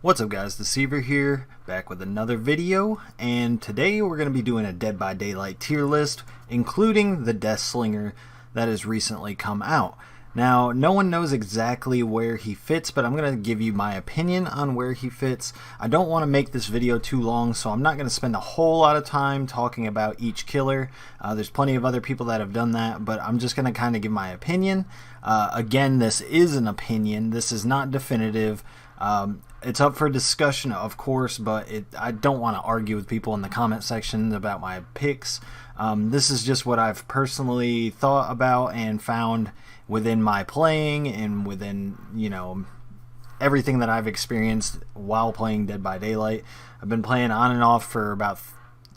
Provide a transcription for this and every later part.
What's up guys, Deceiver here, back with another video, and today we're going to be doing a Dead by Daylight tier list, including the Deathslinger that has recently come out. Now, no one knows exactly where he fits, but I'm going to give you my opinion on where he fits. I don't want to make this video too long, so I'm not going to spend a whole lot of time talking about each killer. There's plenty of other people that have done that, but I'm just going to kind of give my opinion. Again, this is an opinion. This is not definitive. It's up for discussion, of course, but I don't want to argue with people in the comment section about my picks. This is just what I've personally thought about and found within my playing and within, you know, everything that I've experienced while playing Dead by Daylight. I've been playing on and off for about,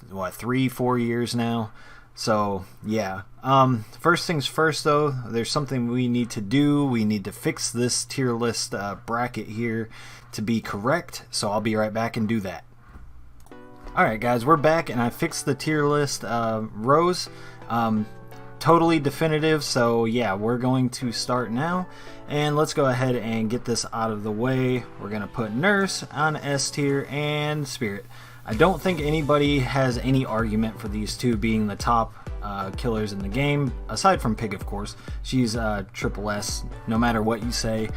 what, 3-4 years now. So, yeah. First things first, though, there's something we need to do. We need to fix this tier list bracket here to be correct. So I'll be right back and do that. Alright guys, we're back and I fixed the tier list rows. Totally definitive, so yeah, we're going to start now. And let's go ahead and get this out of the way. We're going to put Nurse on S tier and Spirit. I don't think anybody has any argument for these two being the top killers in the game, aside from Pig, of course. She's triple S, no matter what you say.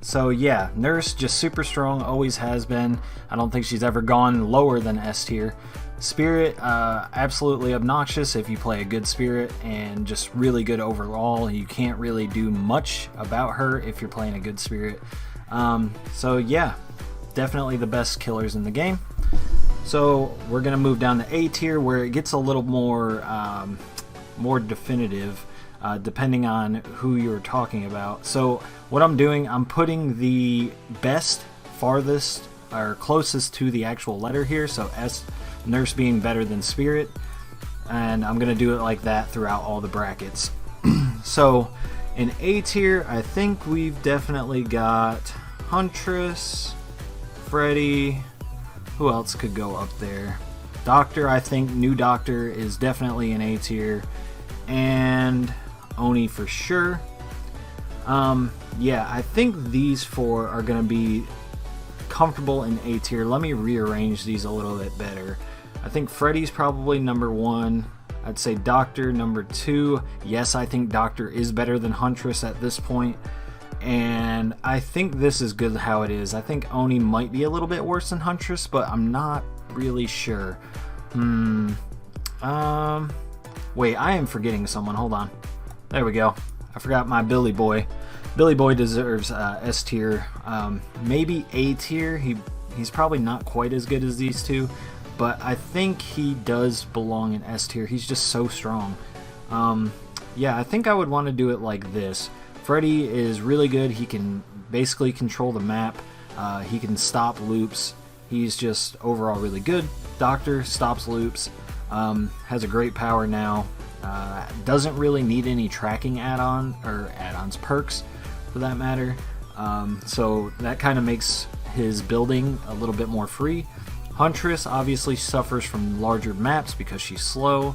So yeah, Nurse, just super strong, always has been. I don't think she's ever gone lower than S tier. Spirit, absolutely obnoxious if you play a good Spirit, and just really good overall. You can't really do much about her if you're playing a good Spirit. So yeah, definitely the best killers in the game. So we're gonna move down to A tier, where it gets a little more more definitive, depending on who you're talking about. So what I'm doing, I'm putting the best, farthest, or closest to the actual letter here. So S, Nurse being better than Spirit, and I'm gonna do it like that throughout all the brackets. So in A tier, I think we've definitely got Huntress, Freddy. Who else could go up there? Doctor, I think new Doctor is definitely in A tier, and Oni for sure. Yeah, I think these four are gonna be comfortable in A tier. Let me rearrange these a little bit better. I think Freddy's probably number 1. I'd say Doctor number 2. Yes, I think Doctor is better than Huntress at this point. And I think this is good how it is. I think Oni might be a little bit worse than Huntress, but I'm not really sure. Wait, I am forgetting someone. Hold on. There we go. I forgot my Billy Boy. Billy Boy deserves S tier. Maybe A tier. He's probably not quite as good as these two, but I think he does belong in S tier. He's just so strong. Yeah, I think I would want to do it like this. Freddy is really good. He can basically control the map. He can stop loops. He's just overall really good. Doctor stops loops. Has a great power now. Doesn't really need any tracking add-ons, perks for that matter. So that kind of makes his building a little bit more free. Huntress obviously suffers from larger maps because she's slow,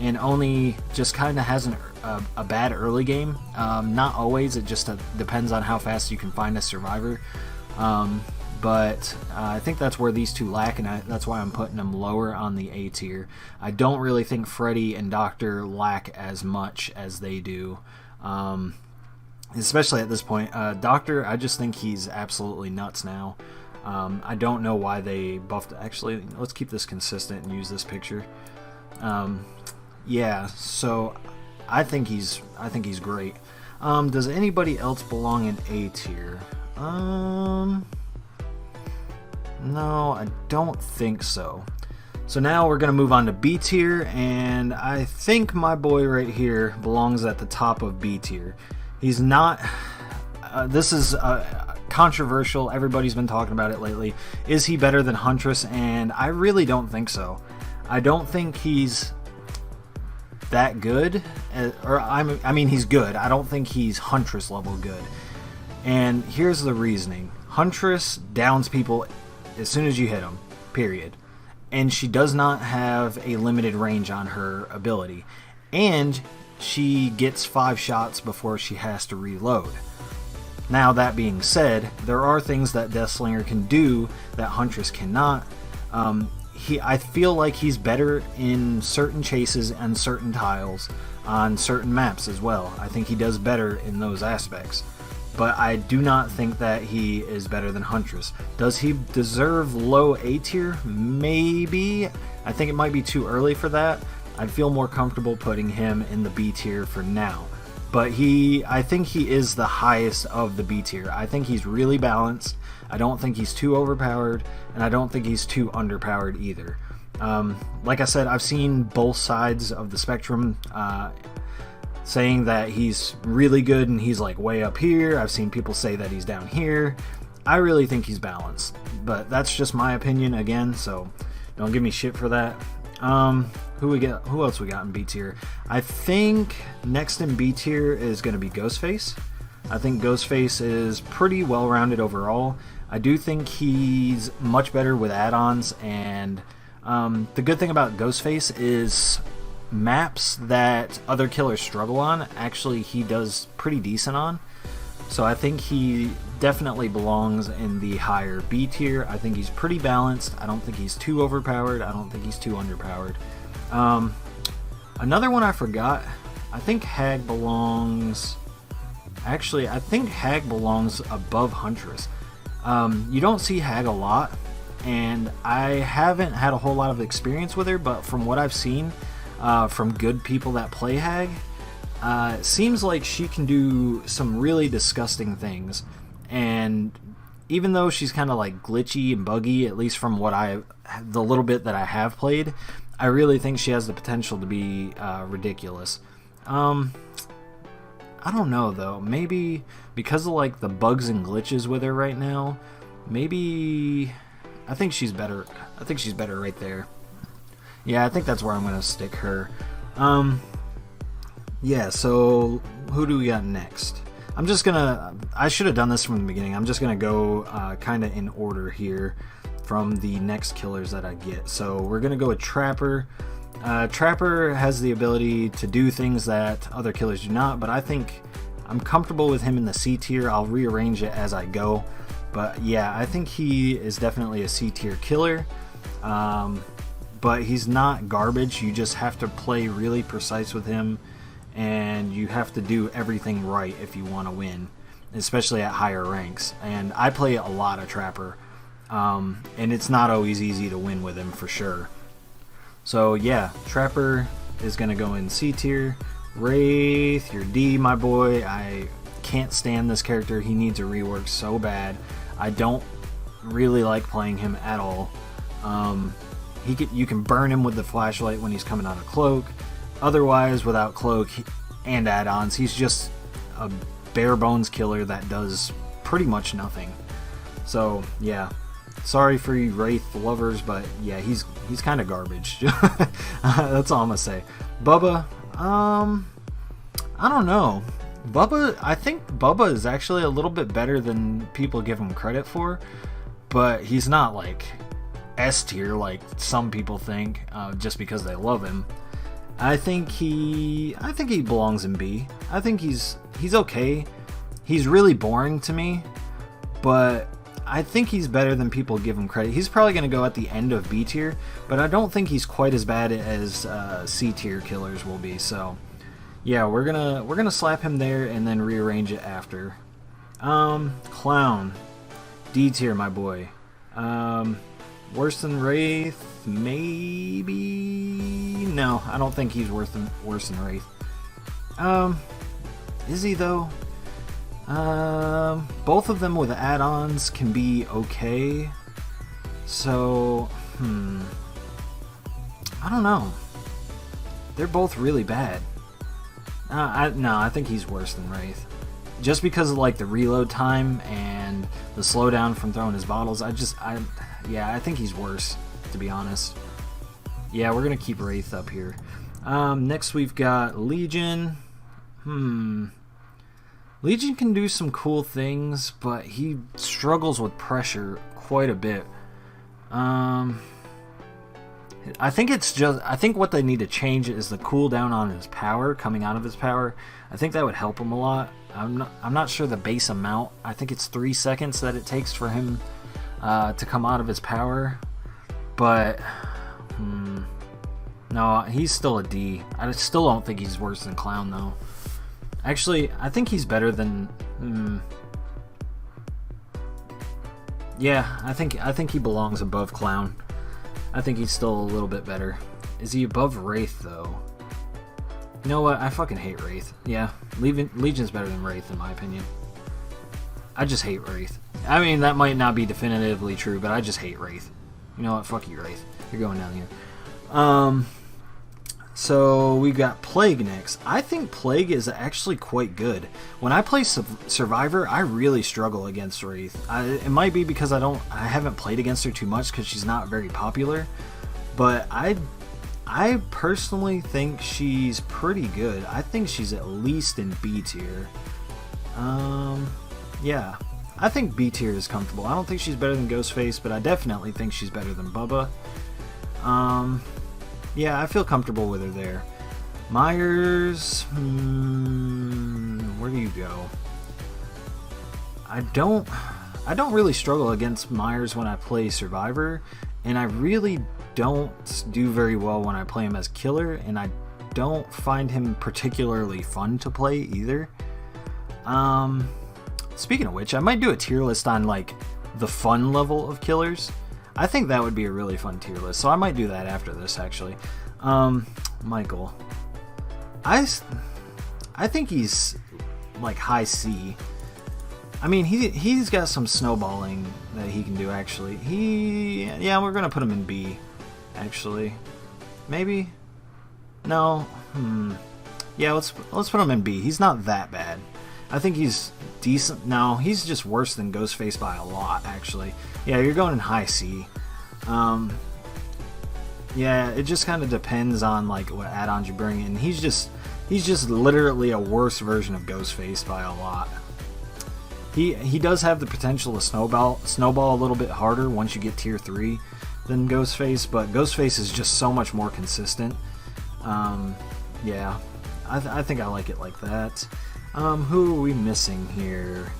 and only just kind of has a bad early game. Not always, it just depends on how fast you can find a survivor. But I think that's where these two lack, and that's why I'm putting them lower on the A tier. I don't really think Freddy and Doctor lack as much as they do, especially at this point. Doctor, I just think he's absolutely nuts now. I don't know why they buffed. Actually, let's keep this consistent and use this picture. Yeah, so I think he's great. Does anybody else belong in A tier? No, I don't think so. So now we're gonna move on to B tier, and I think my boy right here belongs at the top of B tier. He's not. This is controversial. Everybody's been talking about it lately. Is he better than Huntress? And I really don't think so. I don't think he's that good, I mean he's good. I don't think he's Huntress level good. And here's the reasoning. Huntress downs people as soon as you hit them, period. And she does not have a limited range on her ability. And she gets 5 shots before she has to reload. Now, that being said, there are things that Deathslinger can do that Huntress cannot. I feel like he's better in certain chases and certain tiles on certain maps as well. I think he does better in those aspects. But I do not think that he is better than Huntress. Does he deserve low A tier? Maybe. I think it might be too early for that. I'd feel more comfortable putting him in the B tier for now. But I think he is the highest of the B tier. I think he's really balanced. I don't think he's too overpowered, and I don't think he's too underpowered either. Like I said, I've seen both sides of the spectrum, saying that he's really good and he's like way up here. I've seen people say that he's down here. I really think he's balanced, but that's just my opinion again, so don't give me shit for that. Who else we got in B tier? I think next in B tier is going to be Ghostface. I think Ghostface is pretty well-rounded overall. I do think he's much better with add-ons, and the good thing about Ghostface is maps that other killers struggle on, actually he does pretty decent on. So I think he definitely belongs in the higher B tier. I think he's pretty balanced. I don't think he's too overpowered. I don't think he's too underpowered. Another one I forgot, I think Hag belongs... Actually, I think Hag belongs above Huntress. You don't see Hag a lot, and I haven't had a whole lot of experience with her, but from what I've seen from good people that play Hag, it seems like she can do some really disgusting things. And even though she's kind of like glitchy and buggy, at least from what the little bit that I have played, I really think she has the potential to be ridiculous. I don't know though, maybe because of like the bugs and glitches with her right now, maybe I think she's better. I think she's better right there. Yeah, I think that's where I'm gonna stick her. Yeah, so who do we got next? I should have done this from the beginning. I'm just gonna go kind of in order here from the next killers that I get. So we're gonna go with Trapper. Trapper has the ability to do things that other killers do not, but I think I'm comfortable with him in the C tier. I'll rearrange it as I go, but yeah, I think he is definitely a C tier killer. But he's not garbage. You just have to play really precise with him, and you have to do everything right if you want to win, especially at higher ranks. And I play a lot of Trapper, and it's not always easy to win with him for sure. So yeah, Trapper is going to go in C tier. Wraith, you're D, my boy. I can't stand this character. He needs a rework so bad. I don't really like playing him at all. You can burn him with the flashlight when he's coming out of cloak. Otherwise, without cloak and add-ons, he's just a bare bones killer that does pretty much nothing. So yeah, sorry for you Wraith lovers, but yeah, he's kind of garbage. That's all I'm gonna say. Bubba, I don't know. I think Bubba is actually a little bit better than people give him credit for, but he's not like S tier like some people think, just because they love him. I think he belongs in B. I think he's okay. He's really boring to me, but I think he's better than people give him credit. He's probably going to go at the end of B tier, but I don't think he's quite as bad as C tier killers will be. So yeah, we're gonna slap him there and then rearrange it after. Clown, D tier, my boy. Worse than Wraith, maybe. No, I don't think he's worse than Wraith. Is he though? Both of them with add-ons can be okay. So, I don't know. They're both really bad. I think he's worse than Wraith. Just because of like the reload time and the slowdown from throwing his bottles, I think he's worse, to be honest. Yeah, we're gonna keep Wraith up here. Next we've got Legion. Legion can do some cool things, but he struggles with pressure quite a bit. I think it's just, I think what they need to change is the cooldown on his power, coming out of his power. I think that would help him a lot. I'm not sure the base amount. I think it's 3 seconds that it takes for him to come out of his power. But no, he's still a D. I still don't think he's worse than Clown though. Actually, I think he's better than. Yeah, I think he belongs above Clown. I think he's still a little bit better. Is he above Wraith though? You know what? I fucking hate Wraith. Yeah, Legion's better than Wraith in my opinion. I just hate Wraith. I mean, that might not be definitively true, but I just hate Wraith. You know what? Fuck you, Wraith. You're going down here. So we got Plague next. I think Plague is actually quite good. When I play Survivor, I really struggle against Wraith. It might be because I haven't played against her too much because she's not very popular. But I personally think she's pretty good. I think she's at least in B tier. Yeah, I think B tier is comfortable. I don't think she's better than Ghostface, but I definitely think she's better than Bubba. Yeah, I feel comfortable with her there. Myers, where do you go? I don't really struggle against Myers when I play Survivor, and I really don't do very well when I play him as Killer, and I don't find him particularly fun to play either. Speaking of which, I might do a tier list on like the fun level of killers. I think that would be a really fun tier list, so I might do that after this actually. Michael, I think he's like high C. I mean, he's got some snowballing that he can do actually. Yeah, we're gonna put him in B actually. Maybe? No. Yeah, let's put him in B. He's not that bad. I think he's decent. No, he's just worse than Ghostface by a lot, actually. Yeah, you're going in high C. Yeah, it just kind of depends on like what add-ons you bring in. He's just literally a worse version of Ghostface by a lot. He does have the potential to snowball a little bit harder once you get tier 3 than Ghostface, but Ghostface is just so much more consistent. Yeah, I think I like it like that. Who are we missing here?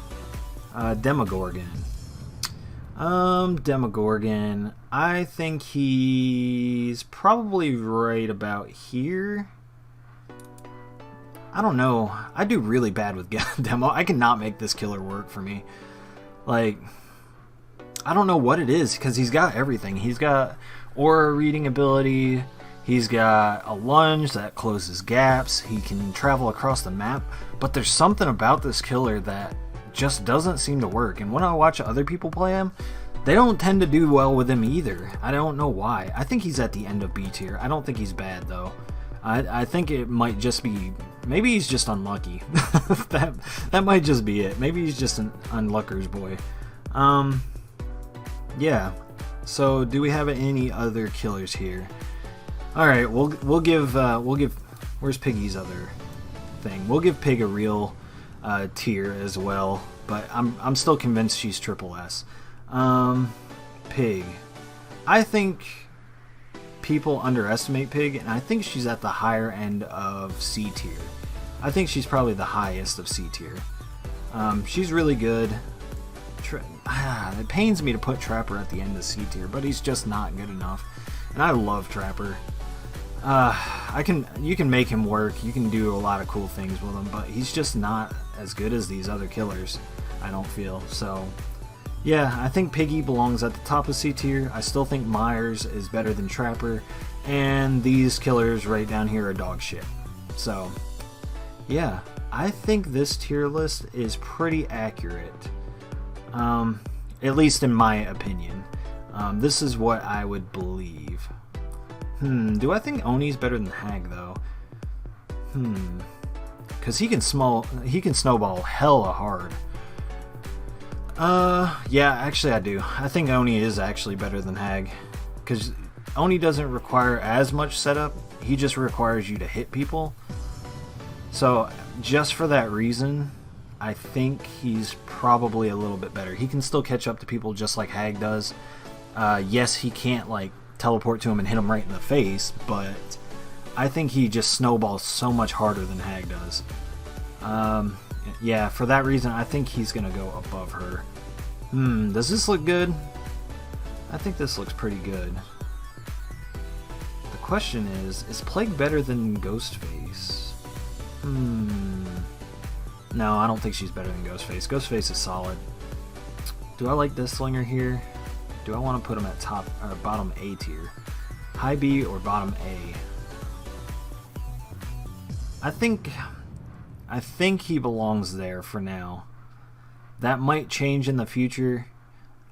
Demogorgon. Demogorgon, I think he's probably right about here. I don't know. I do really bad with Demo. I cannot make this killer work for me. Like, I don't know what it is, because he's got everything. He's got aura reading ability. He's got a lunge that closes gaps. He can travel across the map. But there's something about this killer that just doesn't seem to work. And when I watch other people play him, they don't tend to do well with him either. I don't know why. I think he's at the end of B tier. I don't think he's bad though. I think it might just be, maybe he's just unlucky. that might just be it. Maybe he's just an unlucker's boy. Yeah. So do we have any other killers here? All right, we'll give where's Piggy's other thing? We'll give Pig a real tier as well, but I'm still convinced she's triple S. Pig. I think people underestimate Pig, and I think she's at the higher end of C tier. I think she's probably the highest of C tier. She's really good. It pains me to put Trapper at the end of C tier, but he's just not good enough. And I love Trapper. You can make him work. You can do a lot of cool things with him, but he's just not as good as these other killers, I don't feel. So, yeah, I think Piggy belongs at the top of C tier. I still think Myers is better than Trapper, and these killers right down here are dog shit. So, yeah, I think this tier list is pretty accurate. At least in my opinion. This is what I would believe. Do I think Oni's better than Hag though? Cause he can snowball hella hard. Yeah, actually I do. I think Oni is actually better than Hag. Cause Oni doesn't require as much setup. He just requires you to hit people. So just for that reason, I think he's probably a little bit better. He can still catch up to people just like Hag does. Yes, he can't like teleport to him and hit him right in the face, but I think he just snowballs so much harder than Hag does. Yeah, for that reason, I think he's gonna go above her. Does this look good? I think this looks pretty good. The question is Plague better than Ghostface? No, I don't think she's better than Ghostface. Ghostface is solid. Do I like Deathslinger here? Do I want to put him at top or bottom A tier? High B or bottom A? I think he belongs there for now. That might change in the future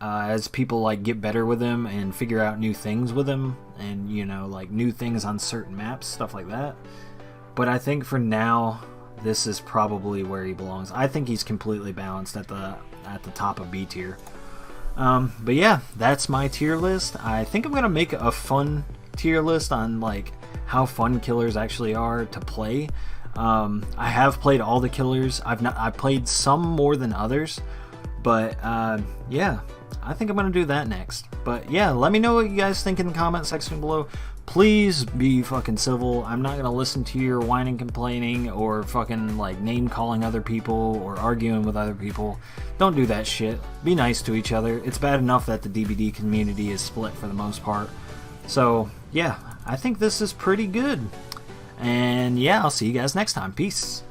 as people like get better with him and figure out new things with him, and you know, like new things on certain maps, stuff like that. But I think for now, this is probably where he belongs. I think he's completely balanced at the top of B tier. But yeah, that's my tier list. I think I'm gonna make a fun tier list on like how fun killers actually are to play. I have played all the killers. I've played some more than others, but yeah, I think I'm gonna do that next. But yeah, let me know what you guys think in the comment section below. Please be fucking civil. I'm not gonna listen to your whining, complaining, or fucking like name calling other people or arguing with other people. Don't do that shit. Be nice to each other. It's bad enough that the DBD community is split for the most part. So yeah, I think this is pretty good. And yeah, I'll see you guys next time. Peace.